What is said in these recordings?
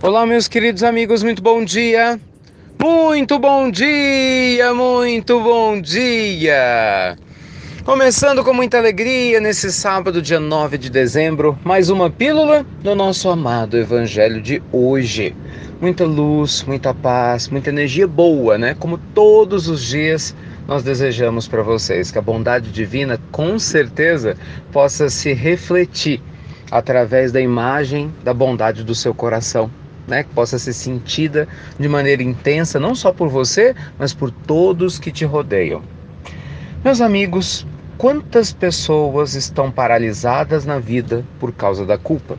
Olá, meus queridos amigos, muito bom dia! Muito bom dia, muito bom dia! Começando com muita alegria nesse sábado, dia 9 de dezembro, mais uma pílula do nosso amado Evangelho de hoje. Muita luz, muita paz, muita energia boa, né? Como todos os dias nós desejamos para vocês, que a bondade divina com certeza possa se refletir através da imagem da bondade do seu coração, né, que possa ser sentida de maneira intensa, não só por você, mas por todos que te rodeiam. Meus amigos, quantas pessoas estão paralisadas na vida por causa da culpa?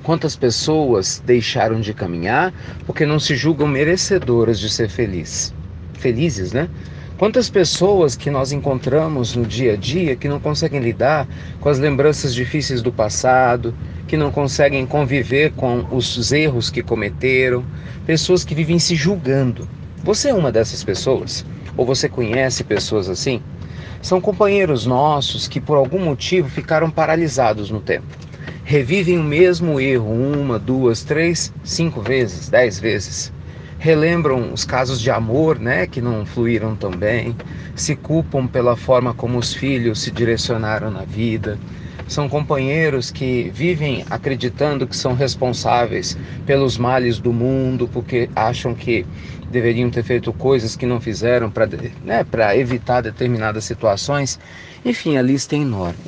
Quantas pessoas deixaram de caminhar porque não se julgam merecedoras de ser felizes, né? Quantas pessoas que nós encontramos no dia a dia que não conseguem lidar com as lembranças difíceis do passado, que não conseguem conviver com os erros que cometeram, pessoas que vivem se julgando. Você é uma dessas pessoas? Ou você conhece pessoas assim? São companheiros nossos que por algum motivo ficaram paralisados no tempo. Revivem o mesmo erro uma, duas, três, 5 vezes, 10 vezes. Relembram os casos de amor, né, que não fluíram tão bem, se culpam pela forma como os filhos se direcionaram na vida. São companheiros que vivem acreditando que são responsáveis pelos males do mundo, porque acham que deveriam ter feito coisas que não fizeram para evitar determinadas situações. Enfim, a lista é enorme.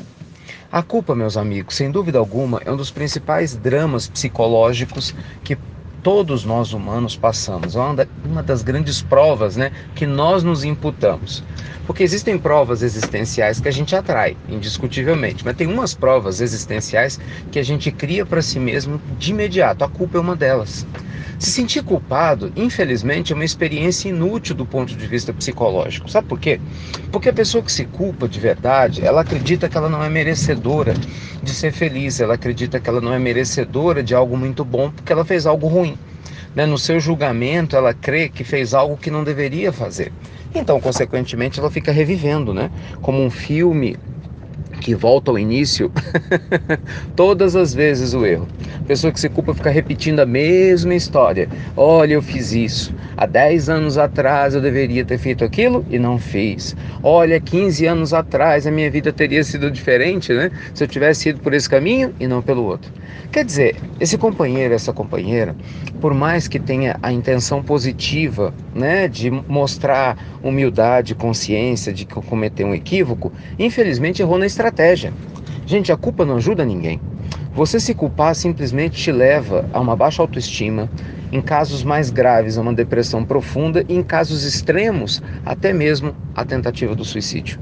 A culpa, meus amigos, sem dúvida alguma, é um dos principais dramas psicológicos que todos nós humanos passamos. É uma das grandes provas, né, que nós nos imputamos. Porque existem provas existenciais que a gente atrai, indiscutivelmente, mas tem umas provas existenciais que a gente cria para si mesmo de imediato. A culpa é uma delas. Se sentir culpado, infelizmente, é uma experiência inútil do ponto de vista psicológico. Sabe por quê? Porque a pessoa que se culpa de verdade, ela acredita que ela não é merecedora de ser feliz, ela acredita que ela não é merecedora de algo muito bom porque ela fez algo ruim. Né? No seu julgamento, ela crê que fez algo que não deveria fazer. Então, consequentemente, ela fica revivendo, né? Como um filme que volta ao início, todas as vezes o erro. A pessoa que se culpa fica repetindo a mesma história. Olha, eu fiz isso. Há 10 anos atrás eu deveria ter feito aquilo e não fiz. Olha, 15 anos atrás a minha vida teria sido diferente, né? Se eu tivesse ido por esse caminho e não pelo outro. Quer dizer, esse companheiro, essa companheira, por mais que tenha a intenção positiva, né, de mostrar humildade, consciência de que cometeu um equívoco, infelizmente errou na estratégia. Gente, a culpa não ajuda ninguém. Você se culpar simplesmente te leva a uma baixa autoestima, em casos mais graves a uma depressão profunda e em casos extremos até mesmo a tentativa do suicídio.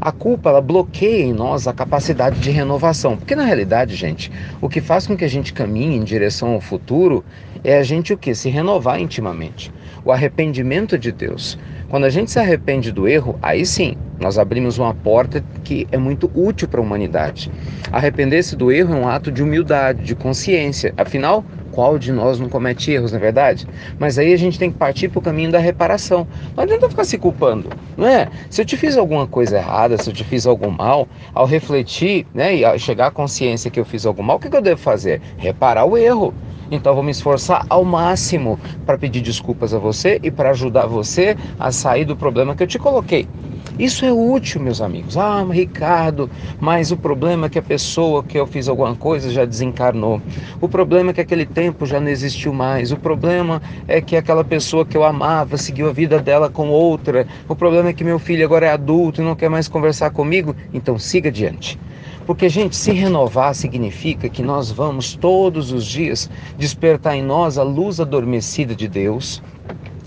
A culpa, ela bloqueia em nós a capacidade de renovação, porque na realidade, gente, o que faz com que a gente caminhe em direção ao futuro é a gente o quê? Se renovar intimamente. O arrependimento de Deus. Quando a gente se arrepende do erro, aí sim, nós abrimos uma porta que é muito útil para a humanidade. Arrepender-se do erro é um ato de humildade, de consciência. Afinal, qual de nós não comete erros, não é verdade? Mas aí a gente tem que partir para o caminho da reparação. Não adianta ficar se culpando, não é? Se eu te fiz alguma coisa errada, se eu te fiz algum mal, ao refletir, né, e ao chegar à consciência que eu fiz algum mal, o que eu devo fazer? Reparar o erro. Então vou me esforçar ao máximo para pedir desculpas a você e para ajudar você a sair do problema que eu te coloquei. Isso é útil, meus amigos. Ah, Ricardo, mas o problema é que a pessoa que eu fiz alguma coisa já desencarnou. O problema é que aquele tempo já não existiu mais. O problema é que aquela pessoa que eu amava seguiu a vida dela com outra. O problema é que meu filho agora é adulto e não quer mais conversar comigo. Então siga adiante. Porque, gente, se renovar significa que nós vamos todos os dias despertar em nós a luz adormecida de Deus,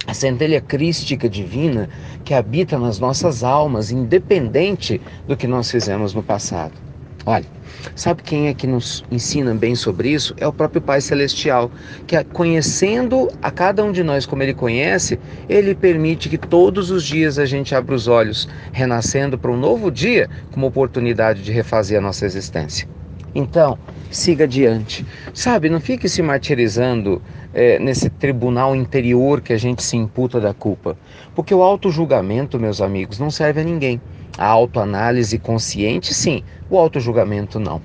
a centelha crística divina que habita nas nossas almas, independente do que nós fizemos no passado. Olha, sabe quem é que nos ensina bem sobre isso? É o próprio Pai Celestial, que conhecendo a cada um de nós como Ele conhece, Ele permite que todos os dias a gente abra os olhos, renascendo para um novo dia, como oportunidade de refazer a nossa existência. Então, siga adiante. Sabe, não fique se martirizando nesse tribunal interior que a gente se imputa da culpa. Porque o autojulgamento, meus amigos, não serve a ninguém. A autoanálise consciente, sim, o autojulgamento não.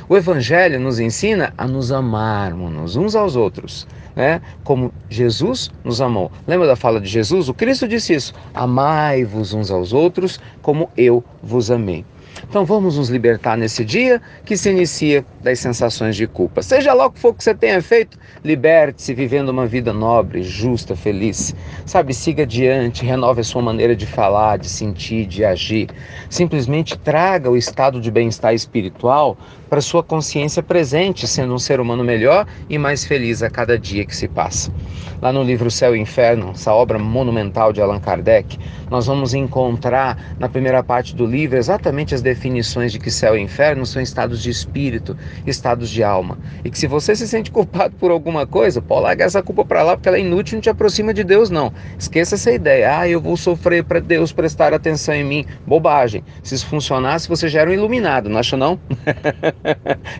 O Evangelho nos ensina a nos amarmos uns aos outros, né? Como Jesus nos amou. Lembra da fala de Jesus? O Cristo disse isso: amai-vos uns aos outros como eu vos amei. Então vamos nos libertar nesse dia que se inicia das sensações de culpa. Seja lá o que for que você tenha feito, liberte-se vivendo uma vida nobre, justa, feliz. Sabe, siga adiante, renove a sua maneira de falar, de sentir, de agir. Simplesmente traga o estado de bem-estar espiritual para sua consciência presente, sendo um ser humano melhor e mais feliz a cada dia que se passa. Lá no livro Céu e Inferno, essa obra monumental de Allan Kardec, nós vamos encontrar na primeira parte do livro exatamente as definições de que céu e inferno são estados de espírito, estados de alma. E que se você se sente culpado por alguma coisa, pode largar essa culpa para lá, porque ela é inútil e não te aproxima de Deus, não. Esqueça essa ideia. Eu vou sofrer para Deus prestar atenção em mim. Bobagem. Se isso funcionasse, você já era um iluminado, não acha não?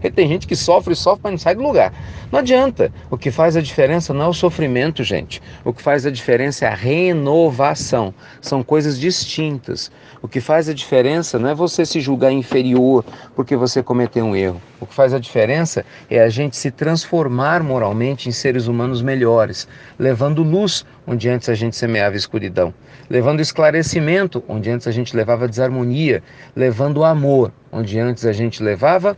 E tem gente que sofre, mas não sai do lugar. Não adianta. O que faz a diferença não é o sofrimento, gente. O que faz a diferença é a renovação. São coisas distintas. O que faz a diferença não é você se julgar inferior porque você cometeu um erro. O que faz a diferença é a gente se transformar moralmente em seres humanos melhores, levando luz onde antes a gente semeava escuridão, levando esclarecimento onde antes a gente levava desarmonia, levando amor onde antes a gente levava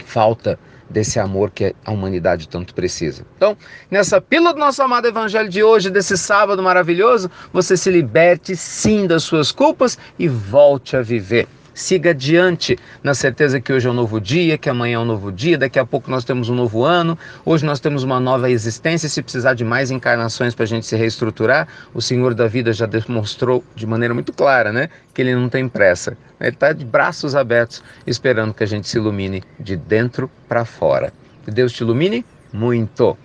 falta desse amor que a humanidade tanto precisa. Então, nessa pílula do nosso amado Evangelho de hoje, desse sábado maravilhoso, você se liberte sim das suas culpas e volte a viver. Siga adiante, na certeza que hoje é um novo dia, que amanhã é um novo dia, daqui a pouco nós temos um novo ano, hoje nós temos uma nova existência. Se precisar de mais encarnações para a gente se reestruturar, o Senhor da vida já demonstrou de maneira muito clara, né, que Ele não tem pressa. Ele está de braços abertos, esperando que a gente se ilumine de dentro para fora. Que Deus te ilumine muito.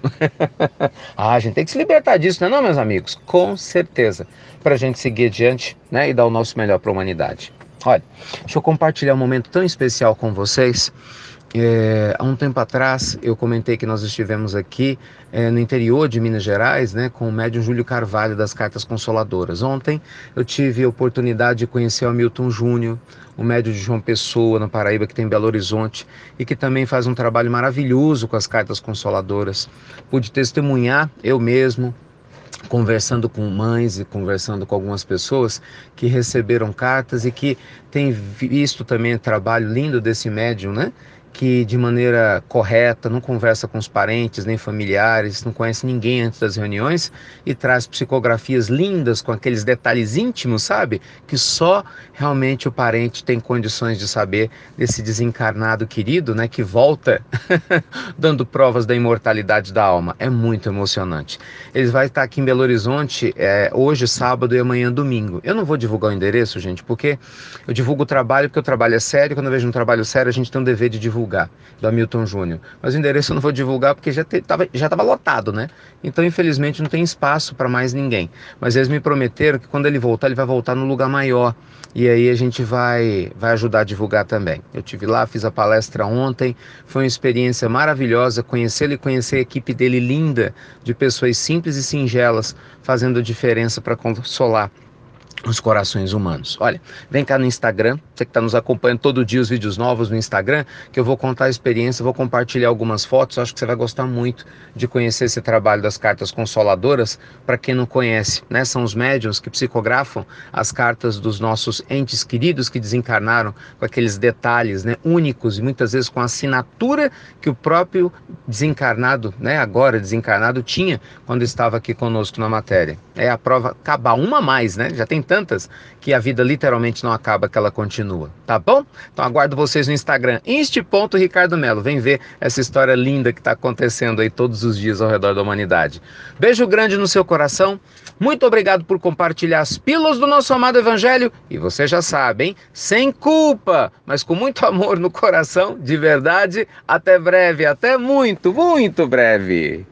A gente tem que se libertar disso, não é não, meus amigos? Com certeza, para a gente seguir adiante, né, e dar o nosso melhor para a humanidade. Olha, deixa eu compartilhar um momento tão especial com vocês. Há um tempo atrás eu comentei que nós estivemos aqui no interior de Minas Gerais, né, com o médium Júlio Carvalho das Cartas Consoladoras. Ontem eu tive a oportunidade de conhecer o Hamilton Júnior, o médium de João Pessoa, na Paraíba, que tem Belo Horizonte, e que também faz um trabalho maravilhoso com as Cartas Consoladoras. Pude testemunhar eu mesmo, conversando com mães e conversando com algumas pessoas que receberam cartas e que têm visto também o trabalho lindo desse médium, né? Que de maneira correta não conversa com os parentes nem familiares, não conhece ninguém antes das reuniões e traz psicografias lindas com aqueles detalhes íntimos, sabe? Que só realmente o parente tem condições de saber desse desencarnado querido, né? Que volta dando provas da imortalidade da alma. É muito emocionante. Eles vão estar aqui em Belo Horizonte hoje, sábado e amanhã, domingo. Eu não vou divulgar o endereço, gente, porque eu divulgo o trabalho, porque o trabalho é sério. Quando eu vejo um trabalho sério, a gente tem um dever de divulgar, do Hamilton Júnior. Mas o endereço eu não vou divulgar porque já estava lotado, né? Então, infelizmente, não tem espaço para mais ninguém. Mas eles me prometeram que quando ele voltar, ele vai voltar num lugar maior. E aí a gente vai ajudar a divulgar também. Eu estive lá, fiz a palestra ontem, foi uma experiência maravilhosa conhecê-lo e conhecer a equipe dele linda, de pessoas simples e singelas, fazendo a diferença para consolar os corações humanos. Olha, vem cá no Instagram, você que está nos acompanhando todo dia os vídeos novos no Instagram, que eu vou contar a experiência, vou compartilhar algumas fotos. Acho que você vai gostar muito de conhecer esse trabalho das Cartas Consoladoras. Para quem não conhece, né, são os médiuns que psicografam as cartas dos nossos entes queridos que desencarnaram, com aqueles detalhes, né, únicos e muitas vezes com a assinatura que o próprio desencarnado, né, agora desencarnado, tinha quando estava aqui conosco na matéria. É a prova acabar uma a mais, né? Já tem tantas que a vida literalmente não acaba, que ela continua, tá bom? Então aguardo vocês no Instagram, inst.ricardomelo. Vem ver essa história linda que está acontecendo aí todos os dias ao redor da humanidade. Beijo grande no seu coração, muito obrigado por compartilhar as pílulas do nosso amado Evangelho, e você já sabe, hein? Sem culpa, mas com muito amor no coração, de verdade. Até breve, até muito, muito breve.